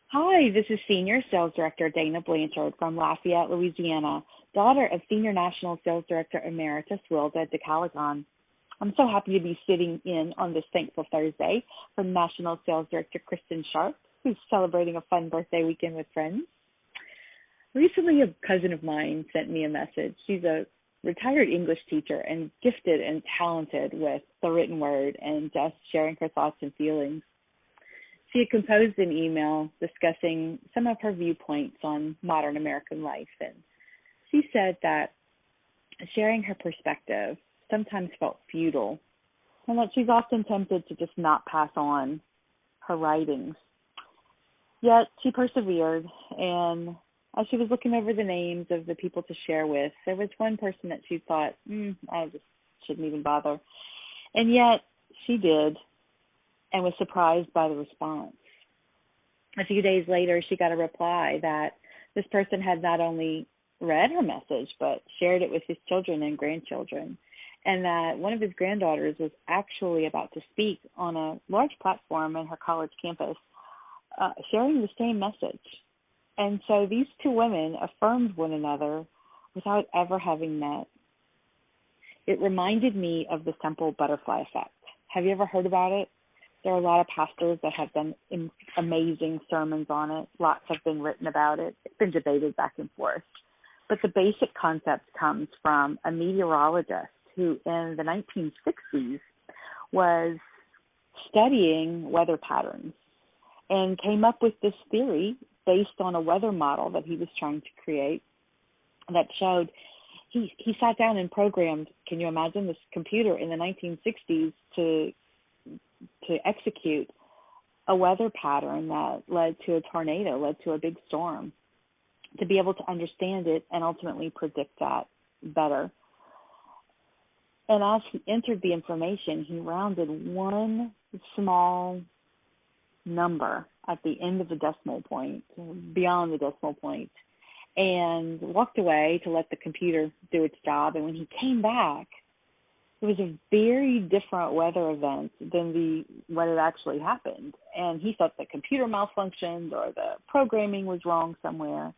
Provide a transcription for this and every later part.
Hi, this is Senior Sales Director Dana Blanchard from Lafayette, Louisiana, daughter of Senior National Sales Director Emeritus Wilda DeCalagon. I'm so happy to be sitting in on this thankful Thursday for National Sales Director Kristen Sharp, who's celebrating a fun birthday weekend with friends. Recently, a cousin of mine sent me a message. She's a retired English teacher and gifted and talented with the written word and just sharing her thoughts and feelings. She had composed an email discussing some of her viewpoints on modern American life, and she said that sharing her perspective sometimes felt futile, and that she's often tempted to just not pass on her writings. Yet she persevered, and as she was looking over the names of the people to share with, there was one person that she thought, I just shouldn't even bother. And yet she did, and was surprised by the response. A few days later, she got a reply that this person had not only read her message, but shared it with his children and grandchildren, and that one of his granddaughters was actually about to speak on a large platform in her college campus, sharing the same message. And so these two women affirmed one another without ever having met. It reminded me of the simple butterfly effect. Have you ever heard about it? There are a lot of pastors that have done amazing sermons on it. Lots have been written about it. It's been debated back and forth. But the basic concept comes from a meteorologist who in the 1960s was studying weather patterns and came up with this theory based on a weather model that he was trying to create that showed he sat down and programmed, can you imagine, this computer in the 1960s to execute a weather pattern that led to a tornado, led to a big storm, to be able to understand it and ultimately predict that better. And as he entered the information, he rounded one small number at the end of the decimal point, beyond the decimal point, and walked away to let the computer do its job. And when he came back, it was a very different weather event than what had actually happened. And he thought the computer malfunctioned or the programming was wrong somewhere.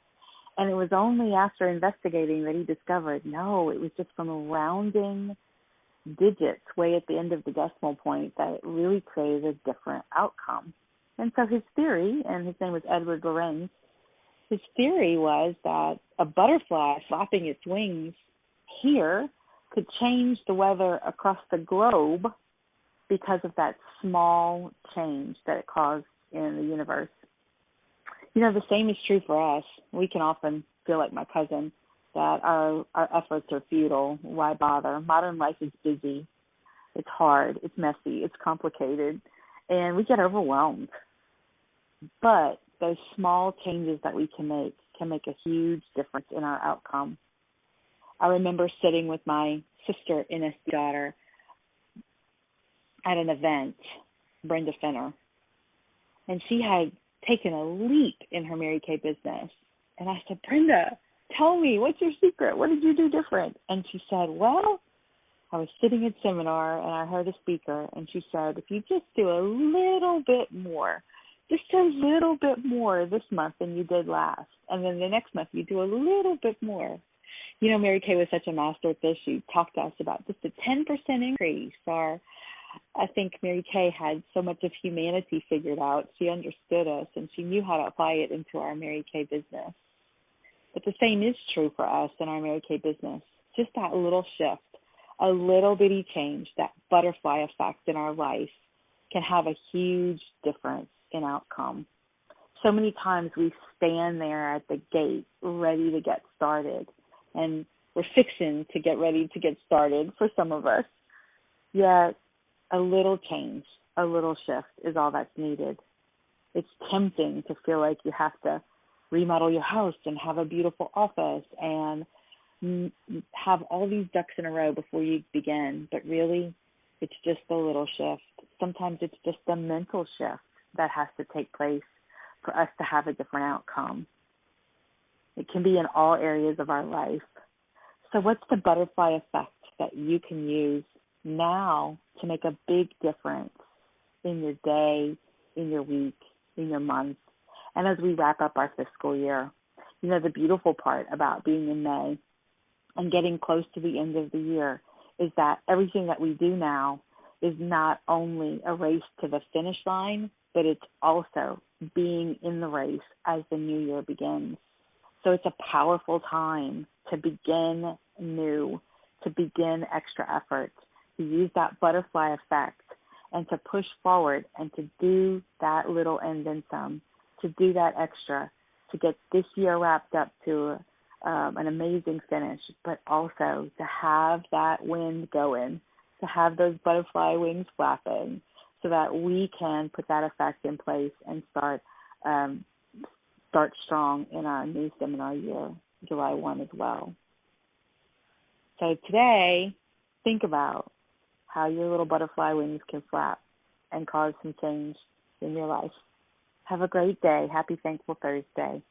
And it was only after investigating that he discovered, no, it was just from rounding digits way at the end of the decimal point that it really created a different outcome. And so his theory, and his name was Edward Lorenz, his theory was that a butterfly flapping its wings here could change the weather across the globe because of that small change that it caused in the universe. You know, the same is true for us. We can often feel like my cousin, that our efforts are futile. Why bother? Modern life is busy. It's hard. It's messy. It's complicated. And we get overwhelmed. But those small changes that we can make a huge difference in our outcome. I remember sitting with my sister and his daughter at an event, Brenda Fenner, and she had taken a leap in her Mary Kay business. And I said, Brenda, tell me, what's your secret? What did you do different? And she said, well, I was sitting at seminar and I heard a speaker, and she said, if you just do a little bit more, just a little bit more this month than you did last, and then the next month you do a little bit more. You know, Mary Kay was such a master at this. She talked to us about just a 10% increase, or I think Mary Kay had so much of humanity figured out. She understood us, and she knew how to apply it into our Mary Kay business. But the same is true for us in our Mary Kay business. Just that little shift, a little bitty change, that butterfly effect in our life can have a huge difference in outcome. So many times we stand there at the gate ready to get started, and we're fixing to get ready to get started for some of us. Yet a little change, a little shift is all that's needed. It's tempting to feel like you have to remodel your house and have a beautiful office and have all these ducks in a row before you begin. But really, it's just a little shift. Sometimes it's just a mental shift that has to take place for us to have a different outcome. It can be in all areas of our life. So what's the butterfly effect that you can use now to make a big difference in your day, in your week, in your month, and as we wrap up our fiscal year. You know, the beautiful part about being in May and getting close to the end of the year is that everything that we do now is not only a race to the finish line, but it's also being in the race as the new year begins. So it's a powerful time to begin new, to begin extra effort, to use that butterfly effect and to push forward and to do that little and then some, to do that extra, to get this year wrapped up to an amazing finish, but also to have that wind going, to have those butterfly wings flapping so that we can put that effect in place and start strong in our new seminar year, July 1 as well. So today, think about how your little butterfly wings can flap and cause some change in your life. Have a great day. Happy Thankful Thursday.